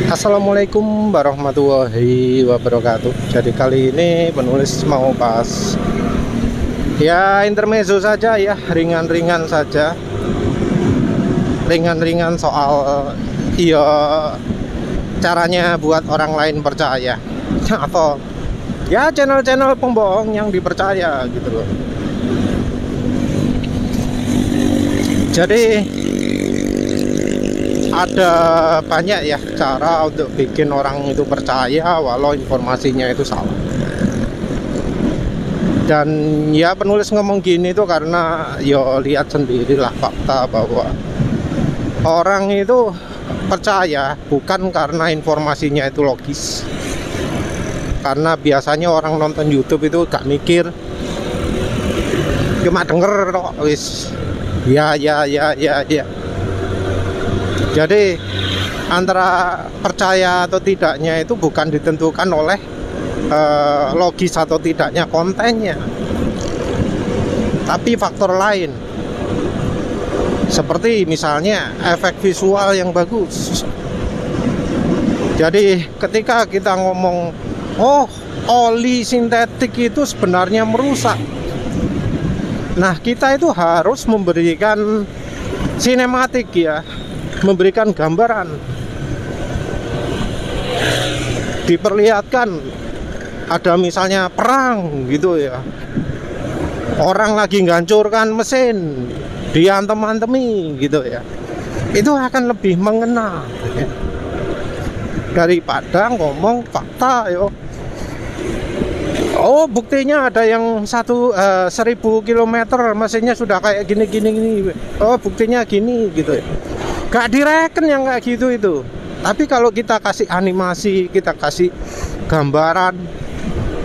Assalamualaikum warahmatullahi wabarakatuh. Jadi kali ini penulis mau bahas ya intermezzo saja ya, ringan-ringan saja. Ringan-ringan soal ya caranya buat orang lain percaya atau ya channel-channel pembohong yang dipercaya gitu loh. Jadi ada banyak ya cara untuk bikin orang itu percaya walau informasinya itu salah. Dan ya penulis ngomong gini itu karena ya lihat sendirilah fakta bahwa orang itu percaya bukan karena informasinya itu logis. Karena biasanya orang nonton YouTube itu gak mikir, cuma denger kok wis ya. Jadi antara percaya atau tidaknya itu bukan ditentukan oleh logis atau tidaknya kontennya, tapi faktor lain. Seperti misalnya efek visual yang bagus. Jadi ketika kita ngomong, oh oli sintetik itu sebenarnya merusak. Nah kita itu harus memberikan sinematik ya, memberikan gambaran, diperlihatkan ada misalnya perang gitu ya, orang lagi menghancurkan mesin, diantem-antemi gitu ya, itu akan lebih mengena ya, daripada ngomong fakta yo. Oh buktinya ada yang 1000 kilometer mesinnya sudah kayak gini. Oh buktinya gini gitu ya. Gak direken yang kayak gitu itu. Tapi kalau kita kasih animasi, kita kasih gambaran,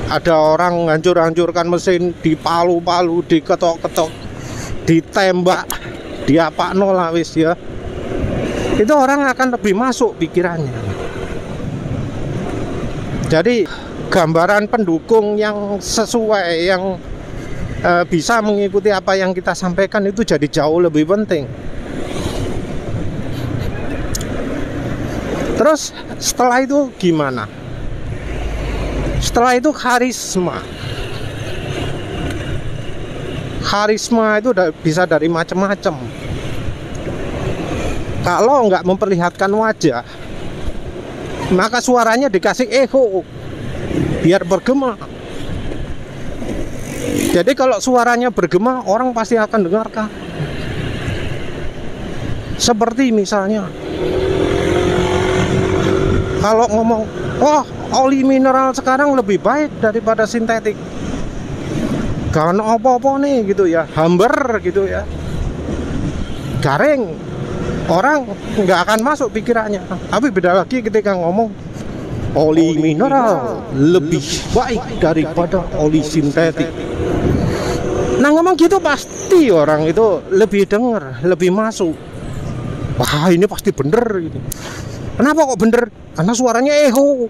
ada orang hancur-hancurkan mesin, dipalu-palu, diketok-ketok, ditembak, diapakno lah wis ya, itu orang akan lebih masuk pikirannya. Jadi gambaran pendukung yang sesuai, yang bisa mengikuti apa yang kita sampaikan itu jadi jauh lebih penting. Terus setelah itu gimana? Setelah itu karisma. Karisma itu bisa dari macam-macam. Kalau nggak memperlihatkan wajah, maka suaranya dikasih echo biar bergema. Jadi kalau suaranya bergema, orang pasti akan dengarkan. Seperti misalnya kalau ngomong, wah oli mineral sekarang lebih baik daripada sintetik, gak ada apa-apa nih gitu ya, hambar gitu ya, garing, orang nggak akan masuk pikirannya. Tapi beda lagi ketika ngomong oli mineral lebih baik daripada oli sintetik. Nah ngomong gitu pasti orang itu lebih denger, lebih masuk. Wah ini pasti bener gitu. Kenapa kok bener? Karena suaranya echo,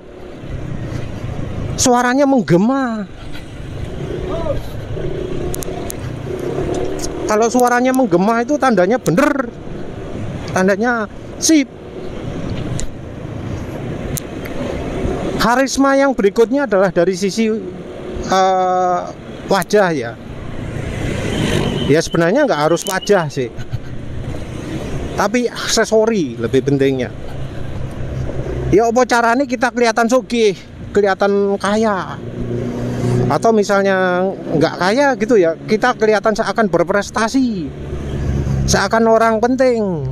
suaranya menggema. Kalau suaranya menggema itu tandanya bener, tandanya sip. Karisma yang berikutnya adalah dari sisi wajah ya. Ya sebenarnya nggak harus wajah sih, tapi aksesori lebih pentingnya. Ya apa caranya kita kelihatan sugih, kelihatan kaya, atau misalnya nggak kaya gitu ya, kita kelihatan seakan berprestasi, seakan orang penting.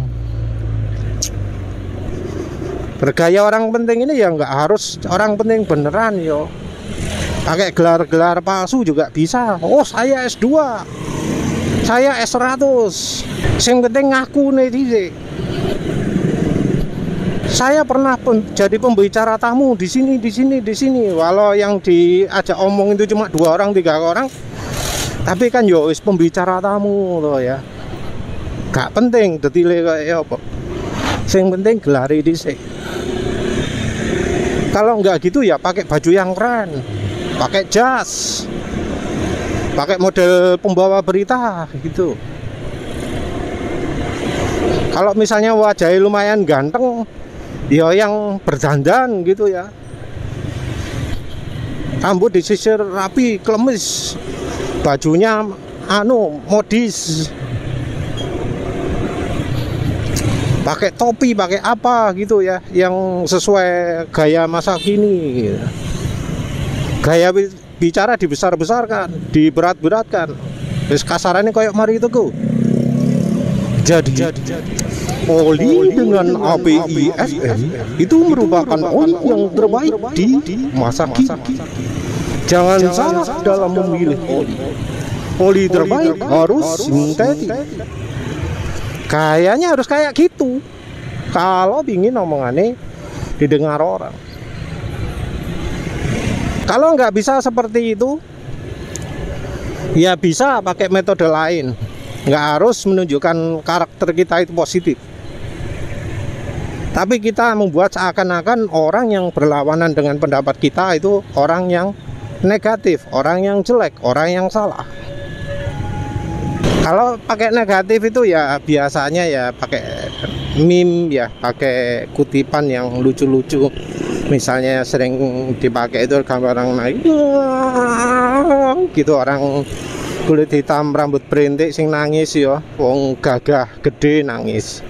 Bergaya orang penting ini ya nggak harus orang penting beneran yo. Pakai gelar-gelar palsu juga bisa. Oh saya S2, saya S100. Yang penting ngaku nih sih. Saya pernah jadi pembicara tamu di sini. Walau yang diajak omong itu cuma 2 orang, 3 orang, tapi kan yo wis pembicara tamu loh ya. Gak penting detailnya kayak apa. Yang penting gelari dhisik. Kalau nggak gitu ya pakai baju yang keren, pakai jas, pakai model pembawa berita gitu. Kalau misalnya wajahnya lumayan ganteng, ya yang berdandan gitu ya, rambut disisir rapi, klemis, bajunya modis, pakai topi, pakai apa gitu ya, yang sesuai gaya masa kini gitu. Gaya bicara dibesar-besarkan, diberat-beratkan, terus kasarannya kayak mari itu go. Jadi oli dengan API FM itu merupakan oli yang terbaik di masa kini. Jangan salah dalam memilih oli. Oli terbaik harus sintetik. Kayaknya harus kayak gitu kalau ingin omongannya didengar orang. Kalau nggak bisa seperti itu, ya bisa pakai metode lain. Nggak harus menunjukkan karakter kita itu positif, tapi kita membuat seakan-akan orang yang berlawanan dengan pendapat kita itu orang yang negatif, orang yang jelek, orang yang salah. Kalau pakai negatif itu ya biasanya ya pakai meme ya, pakai kutipan yang lucu-lucu. Misalnya sering dipakai itu gambar orang naik gitu, orang kulit hitam rambut berintik sing nangis ya, wong gagah gede nangis.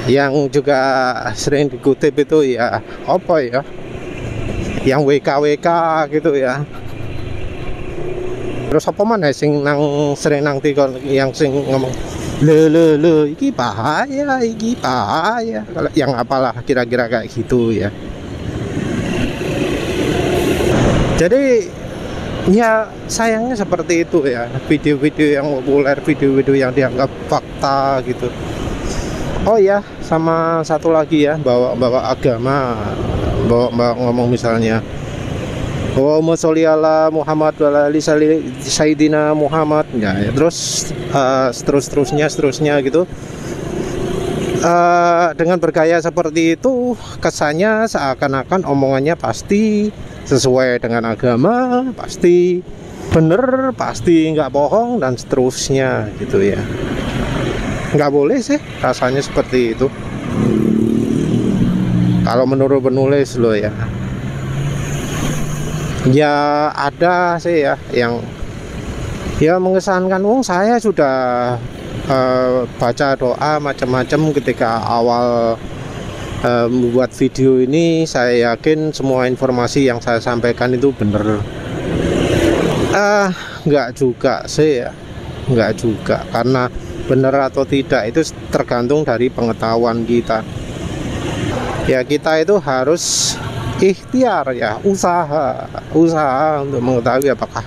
Yang juga sering dikutip itu ya apa ya, yang WKWK gitu ya. Terus apa mana sing nang sering nang tikon yang sing ngomong le iki bahaya, kalau yang apalah kira-kira kayak gitu ya. Jadi ya sayangnya seperti itu ya, video-video yang populer, video-video yang dianggap fakta gitu. Oh ya, sama satu lagi ya, bawa agama, bawa ngomong misalnya Allahumma sholli ala Muhammad wa ala ali Sayyidina Muhammad ya, terus seterusnya gitu. Dengan bergaya seperti itu kesannya seakan-akan omongannya pasti sesuai dengan agama, pasti bener, pasti nggak bohong dan seterusnya gitu ya. Nggak boleh sih rasanya seperti itu kalau menurut penulis loh ya. Ya ada sih ya yang ya mengesankan, saya sudah baca doa macam-macam ketika awal membuat video ini, saya yakin semua informasi yang saya sampaikan itu benar. Nggak juga sih ya, nggak juga, karena benar atau tidak itu tergantung dari pengetahuan kita. Ya kita itu harus ikhtiar ya, usaha untuk mengetahui apakah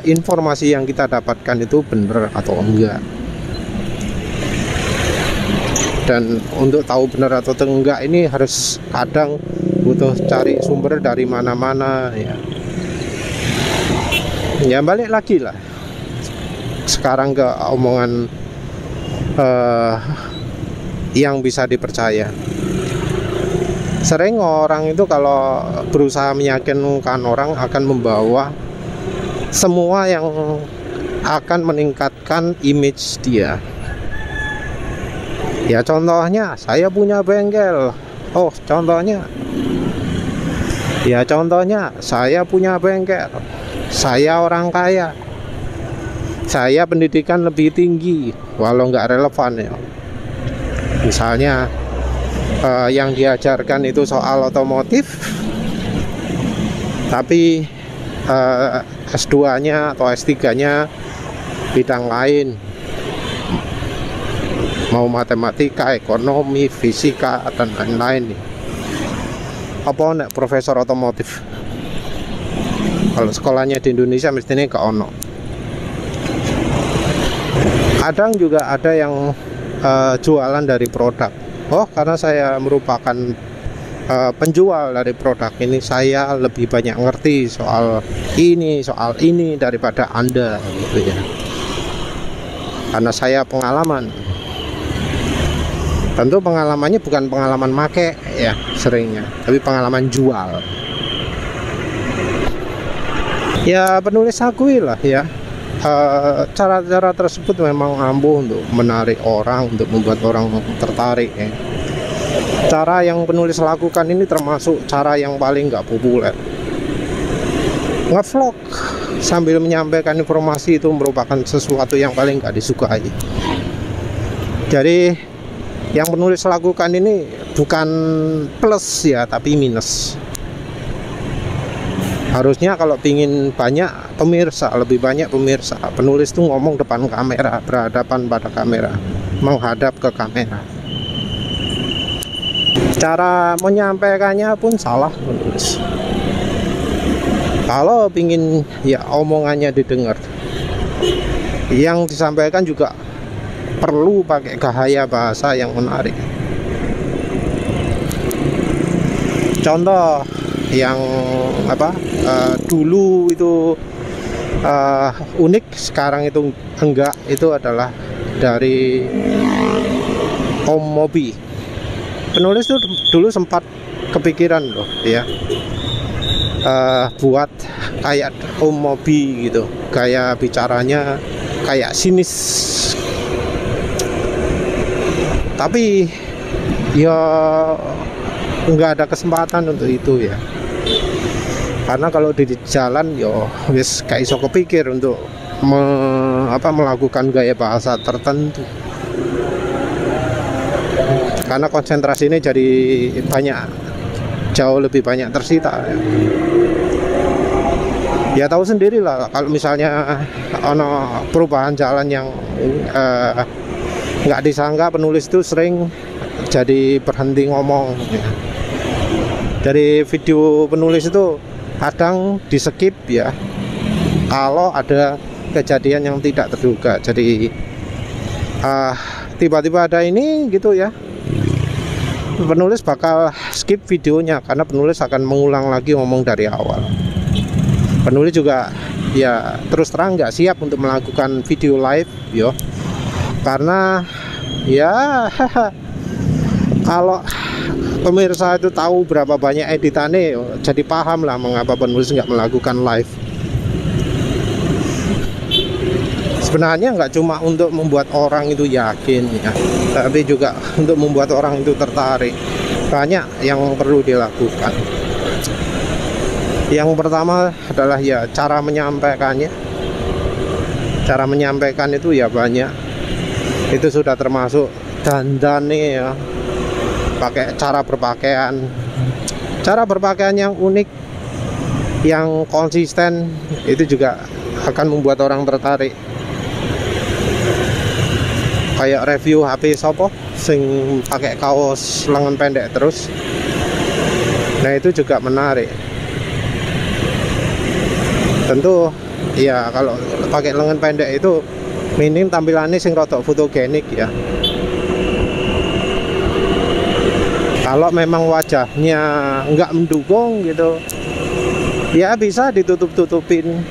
informasi yang kita dapatkan itu benar atau enggak. Dan untuk tahu benar atau enggak ini harus kadang butuh cari sumber dari mana-mana ya. Ya balik lagi lah sekarang ke omongan yang bisa dipercaya. Sering orang itu kalau berusaha meyakinkan orang akan membawa semua yang akan meningkatkan image dia. Ya contohnya saya punya bengkel. Oh contohnya saya punya bengkel. Saya orang kaya. Saya pendidikan lebih tinggi, walau nggak relevan ya. Misalnya yang diajarkan itu soal otomotif, tapi S2-nya atau S3-nya bidang lain, mau matematika, ekonomi, fisika, dan lain-lain. Apa nek profesor otomotif? Kalau sekolahnya di Indonesia mestinya ke ono. Kadang juga ada yang jualan dari produk. Oh, karena saya merupakan penjual dari produk ini, saya lebih banyak ngerti soal ini daripada Anda gitu ya. Karena saya pengalaman. Tentu pengalamannya bukan pengalaman make ya seringnya, tapi pengalaman jual. Ya penulis akui lah ya, cara-cara tersebut memang ampuh untuk menarik orang, untuk membuat orang tertarik ya. Cara yang penulis lakukan ini termasuk cara yang paling nggak populer. Ngevlog sambil menyampaikan informasi itu merupakan sesuatu yang paling nggak disukai. Jadi yang penulis lakukan ini bukan plus ya, tapi minus. Harusnya kalau pingin banyak pemirsa, lebih banyak pemirsa, penulis tuh ngomong depan kamera, berhadapan pada kamera, menghadap ke kamera. Cara menyampaikannya pun salah penulis. Kalau pingin ya omongannya didengar, yang disampaikan juga perlu pakai gaya bahasa yang menarik. Contoh yang dulu itu unik, sekarang itu enggak, itu adalah dari Om Mobi. Penulis itu dulu sempat kepikiran loh ya, buat kayak Om Mobi gitu, gaya bicaranya kayak sinis. Tapi ya nggak ada kesempatan untuk itu ya, karena kalau di jalan yo wis gak iso kepikir untuk melakukan gaya bahasa tertentu, karena konsentrasi ini jadi jauh lebih banyak tersita ya. Tahu sendiri lah kalau misalnya ono perubahan jalan yang nggak disangka, penulis itu sering jadi berhenti ngomong ya. Dari video penulis itu kadang di skip ya kalau ada kejadian yang tidak terduga. Jadi tiba-tiba ada ini gitu ya, penulis bakal skip videonya karena penulis akan mengulang lagi ngomong dari awal. Penulis juga ya terus terang nggak siap untuk melakukan video live yo, karena ya kalau pemirsa itu tahu berapa banyak editannya, jadi paham lah mengapa penulis nggak melakukan live. Sebenarnya nggak cuma untuk membuat orang itu yakin ya, tapi juga untuk membuat orang itu tertarik. Banyak yang perlu dilakukan. Yang pertama adalah ya cara menyampaikannya. Cara menyampaikan itu ya banyak. Itu sudah termasuk dandan nih ya, pakai cara berpakaian yang unik, yang konsisten, itu juga akan membuat orang tertarik. Kayak review HP sopo sing pakai kaos lengan pendek terus, nah itu juga menarik. Tentu ya kalau pakai lengan pendek itu minim tampilannya sing rotok fotogenik ya. Kalau memang wajahnya nggak mendukung gitu ya bisa ditutup-tutupin,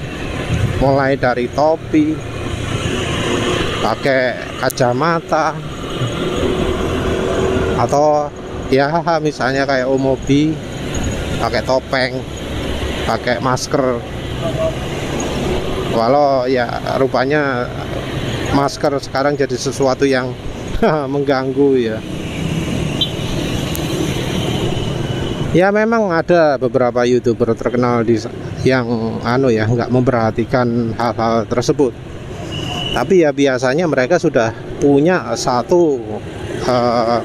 mulai dari topi, pakai kacamata, atau ya misalnya kayak Omobi pakai topeng, pakai masker. Walau ya rupanya masker sekarang jadi sesuatu yang mengganggu ya. Ya memang ada beberapa YouTuber terkenal yang nggak memperhatikan hal-hal tersebut. Tapi ya biasanya mereka sudah punya satu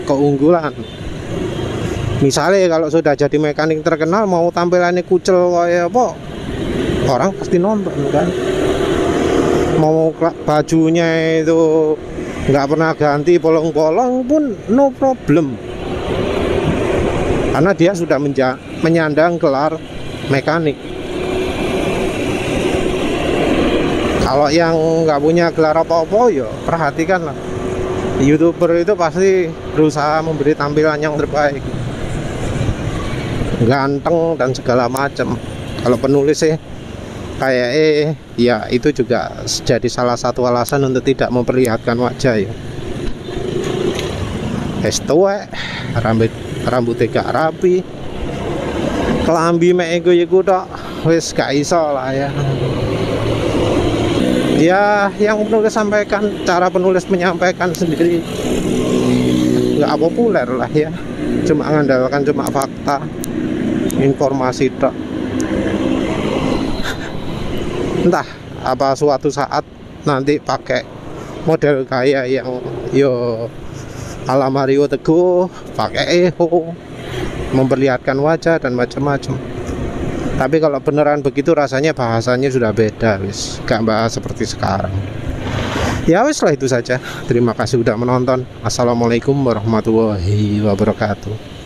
keunggulan. Misalnya kalau sudah jadi mekanik terkenal, mau tampilannya kucel kayak apa, orang pasti nonton kan. Mau bajunya itu nggak pernah ganti, bolong-bolong pun no problem, karena dia sudah menyandang gelar mekanik. Kalau yang nggak punya gelar apa-apa ya perhatikanlah, YouTuber itu pasti berusaha memberi tampilan yang terbaik, ganteng dan segala macam. Kalau penulis sih kayak ya itu juga jadi salah satu alasan untuk tidak memperlihatkan wajah ya. Tuwek, rambutnya gak rapi, kelambi mek iku tok, wis gak iso lah ya. Ya yang penulis sampaikan, cara penulis menyampaikan sendiri nggak populer lah ya, cuma mengandalkan cuma fakta, informasi tok. Entah apa suatu saat nanti pakai model kayak yang yo ala Mario Teguh, pakai eho, memperlihatkan wajah dan macam-macam. Tapi kalau beneran begitu rasanya bahasanya sudah beda, wis gak bahas seperti sekarang. Ya wis lah, itu saja. Terima kasih sudah menonton. Assalamualaikum warahmatullahi wabarakatuh.